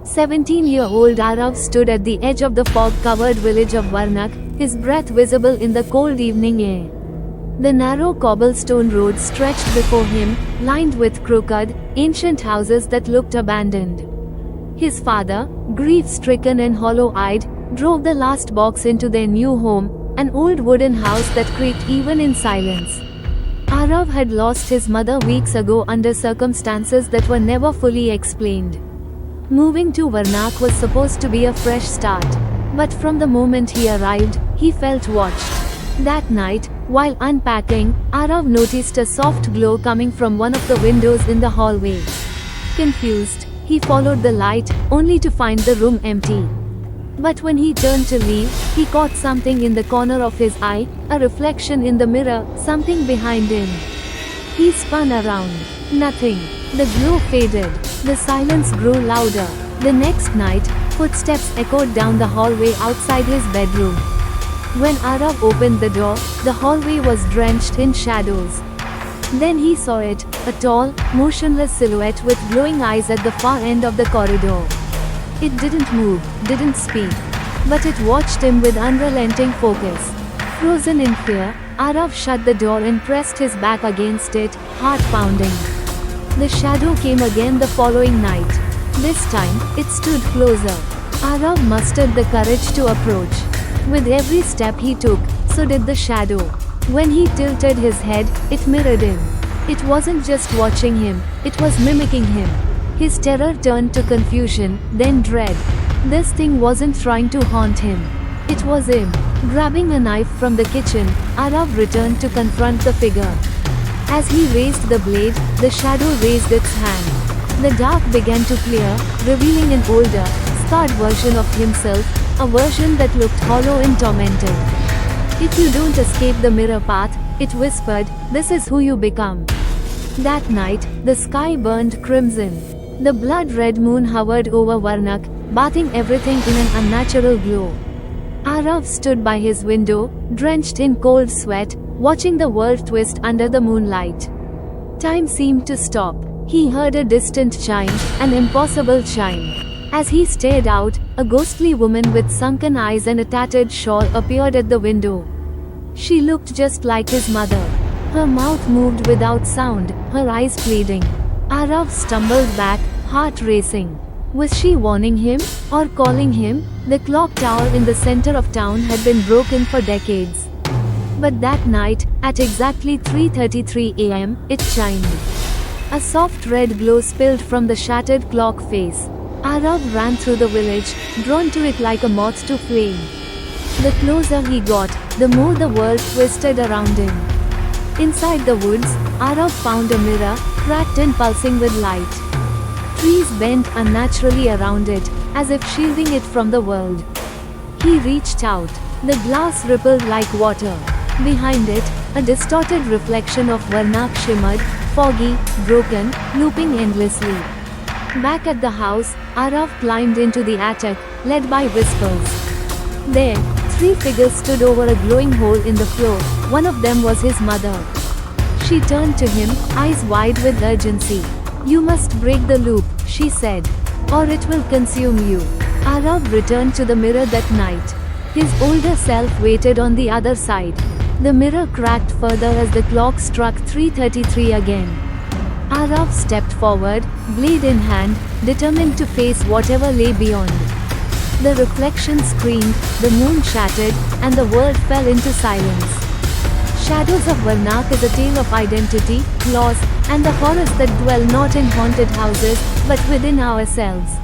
17-year-old Arav stood at the edge of the fog-covered village of Varnak, his breath visible in the cold evening air. The narrow cobblestone road stretched before him, lined with crooked, ancient houses that looked abandoned. His father, grief-stricken and hollow-eyed, drove the last box into their new home, an old wooden house that creaked even in silence. Arav had lost his mother weeks ago under circumstances that were never fully explained. Moving to Varnak was supposed to be a fresh start, but from the moment he arrived, he felt watched. That night, while unpacking, Arav noticed a soft glow coming from one of the windows in the hallway. Confused, he followed the light, only to find the room empty. But when he turned to leave, he caught something in the corner of his eye, a reflection in the mirror, something behind him. He spun around. Nothing. The glow faded. The silence grew louder. The next night, footsteps echoed down the hallway outside his bedroom. When Arav opened the door, the hallway was drenched in shadows. Then he saw it, a tall, motionless silhouette with glowing eyes at the far end of the corridor. It didn't move, didn't speak, but it watched him with unrelenting focus. Frozen in fear, Arav shut the door and pressed his back against it, heart pounding. The shadow came again the following night. This time, it stood closer. Arav mustered the courage to approach. With every step he took, so did the shadow. When he tilted his head, it mirrored him. It wasn't just watching him, it was mimicking him. His terror turned to confusion, then dread. This thing wasn't trying to haunt him. It was him. Grabbing a knife from the kitchen, Arav returned to confront the figure. As he raised the blade, the shadow raised its hand. The dark began to clear, revealing an older, scarred version of himself, a version that looked hollow and tormented. "If you don't escape the mirror path," it whispered, "this is who you become." That night, the sky burned crimson. The blood-red moon hovered over Varnak, bathing everything in an unnatural glow. Arav stood by his window, drenched in cold sweat, watching the world twist under the moonlight. Time seemed to stop. He heard a distant chime, an impossible chime. As he stared out, a ghostly woman with sunken eyes and a tattered shawl appeared at the window. She looked just like his mother. Her mouth moved without sound, her eyes pleading. Arav stumbled back, heart racing. Was she warning him, or calling him? The clock tower in the center of town had been broken for decades. But that night, at exactly 3:33 a.m., it chimed. A soft red glow spilled from the shattered clock face. Arav ran through the village, drawn to it like a moth to flame. The closer he got, the more the world twisted around him. Inside the woods, Arav found a mirror, cracked and pulsing with light. Trees bent unnaturally around it, as if shielding it from the world. He reached out. The glass rippled like water. Behind it, a distorted reflection of Varnak shimmered, foggy, broken, looping endlessly. Back at the house, Arav climbed into the attic, led by whispers. There, 3 figures stood over a glowing hole in the floor. One of them was his mother. She turned to him, eyes wide with urgency. "You must break the loop," she said, "or it will consume you." Arav returned to the mirror that night. His older self waited on the other side. The mirror cracked further as the clock struck 3:33 again. Arav stepped forward, blade in hand, determined to face whatever lay beyond. The reflection screamed, the moon shattered, and the world fell into silence. Shadows of Varnak is a tale of identity, loss, and the horrors that dwell not in haunted houses, but within ourselves.